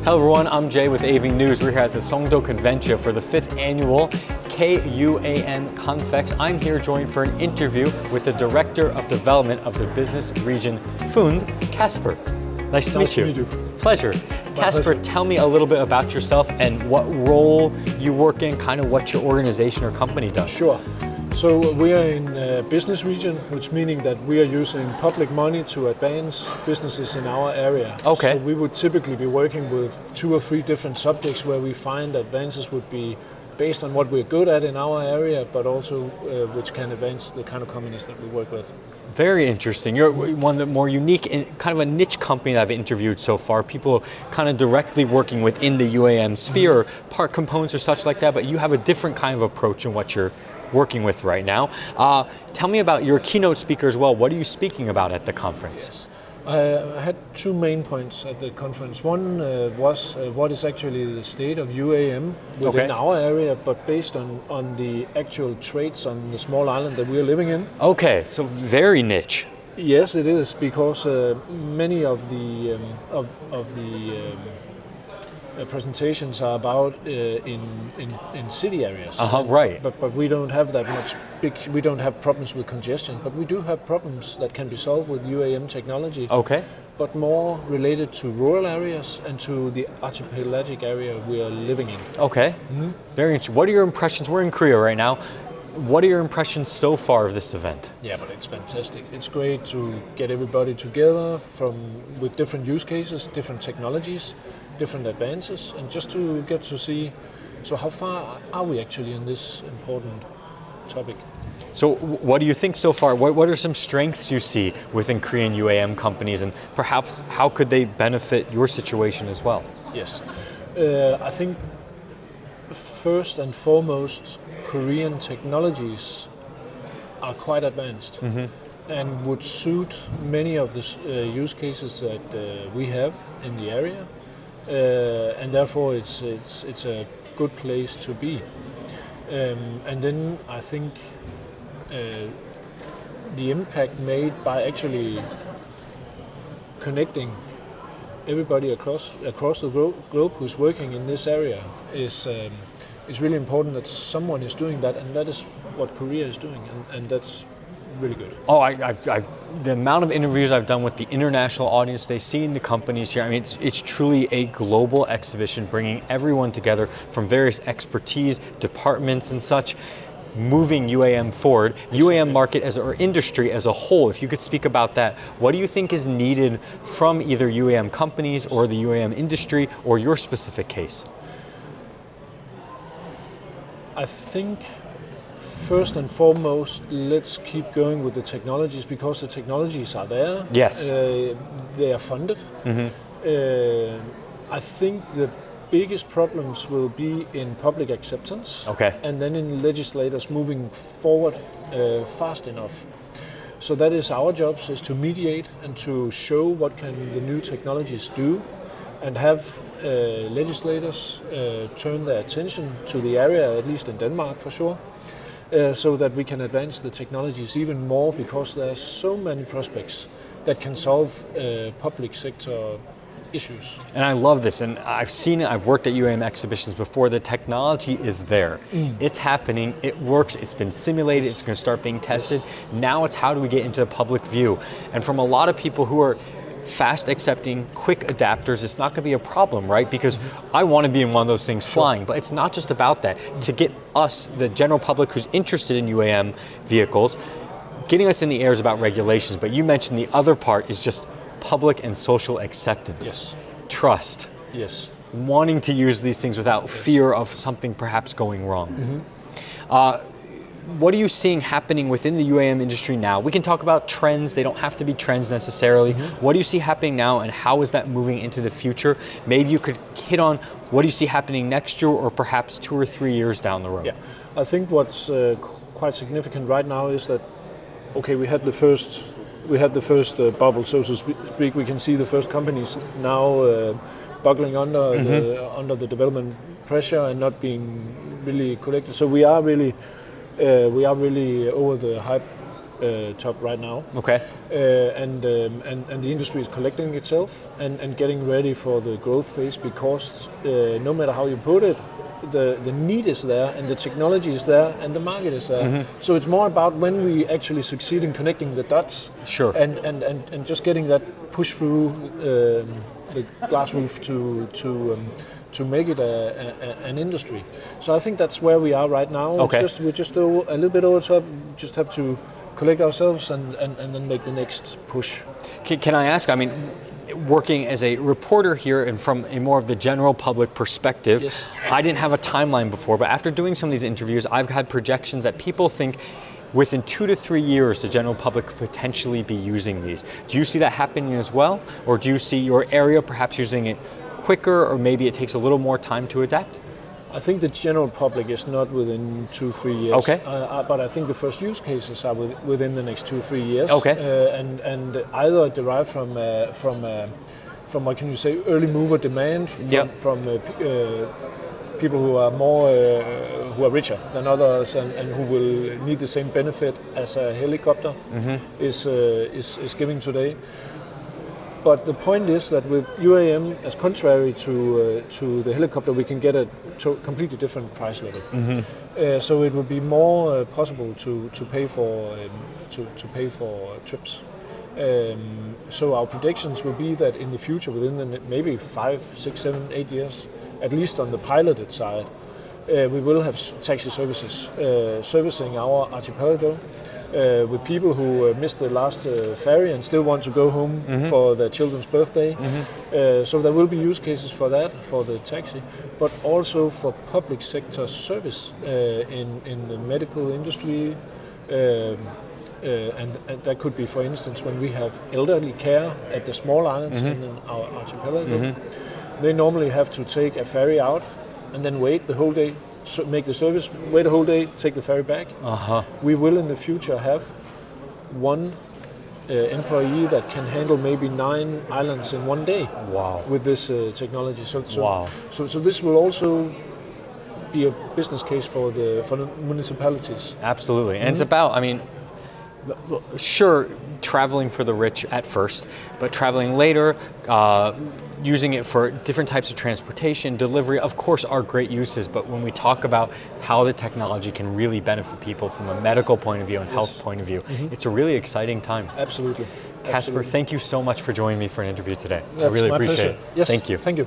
Hello everyone, I'm Jay with AV News. We're here at the 송도컨벤시아에서 for the 5th annual K-UAM Confex. I'm here joined for an interview with the Director of Development of the Business Region Fund, Kasper. Nice to meet you. Pleasure. Kasper, tell me a little bit about yourself and what role you work in, kind of what your organization or company does. Sure. So we are in a business region, which meaning that we are using public money to advance businesses in our area. Okay. So we would typically be working with 2 or 3 different subjects where we find advances would be based on what we're good at in our area, but also which can advance the kind of companies that we work with. Very interesting. You're one of the more unique, kind of a niche company that I've interviewed so far. People kind of directly working within the UAM sphere, part components or such like that, but you have a different kind of approach in what you're working with right now. Tell me about your keynote speaker as well. What are you speaking about at the conference? Yes. I had 2 main points at the conference. One was what is actually the state of UAM within our area, but based on the actual traits on the small island that we're living in. Okay, so very niche. Yes, it is, because many of the presentations are about in city areas. Right. But we don't have that much we don't have problems with congestion, but we do have problems that can be solved with UAM technology. Okay. But more related to rural areas and to the archipelagic area we are living in. Okay. Mm-hmm. Very interesting. What are your impressions? We're in Korea right now. What are your impressions so far of this event? Yeah, but it's fantastic. It's great to get everybody together with different use cases, different technologies, different advances, and just to get to see, so how far are we actually in this important topic? So what do you think so far? What are some strengths you see within Korean UAM companies, and perhaps how could they benefit your situation as well? Yes, I think first and foremost, Korean technologies are quite advanced and would suit many of the use cases that we have in the area. And therefore it's a good place to be. And then I think the impact made by actually connecting everybody across the globe who's working in this area is really important, that someone is doing that, and that is what Korea is doing, and that's really good. Oh, the amount of interviews I've done with the international audience, they see in the companies here, I mean, it's truly a global exhibition, bringing everyone together from various expertise, departments and such, moving UAM forward. Exactly. UAM market or industry as a whole, if you could speak about that, what do you think is needed from either UAM companies or the UAM industry or your specific case? I think first and foremost, let's keep going with the technologies, because the technologies are there. Yes. They are funded. I think the biggest problems will be in public acceptance. Okay. And then in legislators moving forward fast enough. So that is our job, is to mediate and to show what can the new technologies do, and have legislators turn their attention to the area, at least in Denmark for sure. So that we can advance the technologies even more, because there are so many prospects that can solve public sector issues. And I love this, and I've seen it, I've worked at UAM exhibitions before, the technology is there. It's happening, it works, it's been simulated, it's going to start being tested. Now it's how do we get into the public view? And from a lot of people who are fast accepting, quick adapters, it's not going to be a problem, right? Because I want to be in one of those things flying, but it's not just about that. To get us, the general public who's interested in UAM vehicles, getting us in the air is about regulations, but you mentioned the other part is just public and social acceptance. Yes. Trust. Yes. Wanting to use these things without fear of something perhaps going wrong. What are you seeing happening within the UAM industry now? We can talk about trends, they don't have to be trends necessarily. What do you see happening now, and how is that moving into the future? Maybe you could hit on what do you see happening next year, or perhaps 2 or 3 years down the road? Yeah, I think what's quite significant right now is that, okay, we had the first bubble, so to speak. We can see the first companies now buckling under the development pressure and not being really collected. So we are really over the hype top right now. Okay. And the industry is collecting itself and getting ready for the growth phase, because no matter how you put it, the need is there and the technology is there and the market is there. So it's more about when we actually succeed in connecting the dots. Sure. And just getting that push through the glass roof to make it an industry. So I think that's where we are right now. Okay. We're just a little bit over top. Just have to collect ourselves and then make the next push. Can I ask, I mean, working as a reporter here and from a more of the general public perspective, Yes. I didn't have a timeline before, but after doing some of these interviews, I've had projections that people think within 2 to 3 years, the general public could potentially be using these. Do you see that happening as well? Or do you see your area perhaps using it quicker, or maybe it takes a little more time to adapt? I think the general public is not within 2-3 years. Okay. But I think the first use cases are within the next 2-3 years. Okay. And either derived from what can you say, early mover demand from people who are more who are richer than others and who will need the same benefit as a helicopter is giving today. But the point is that with UAM, as contrary to the helicopter, we can get a completely different price level. So it would be more possible to pay for trips. So our predictions will be that in the future, within maybe 5, 6, 7, 8 years, at least on the piloted side, we will have taxi services servicing our archipelago. With people who missed the last ferry and still want to go home for their children's birthday. So there will be use cases for that, for the taxi, but also for public sector service in the medical industry. And that could be, for instance, when we have elderly care at the small islands in our archipelago. They normally have to take a ferry out and then wait the whole day, make the service, wait a whole day, take the ferry back. We will in the future have one employee that can handle maybe 9 islands in one day. Wow. With this technology. So this will also be a business case for the municipalities. Absolutely. And it's about, I mean, sure, traveling for the rich at first, but traveling later, using it for different types of transportation, delivery, of course, are great uses. But when we talk about how the technology can really benefit people from a medical point of view and health point of view, it's a really exciting time. Absolutely. Kasper, thank you so much for joining me for an interview today. That's I really my appreciate pleasure. it. Yes, Thank you. Thank you.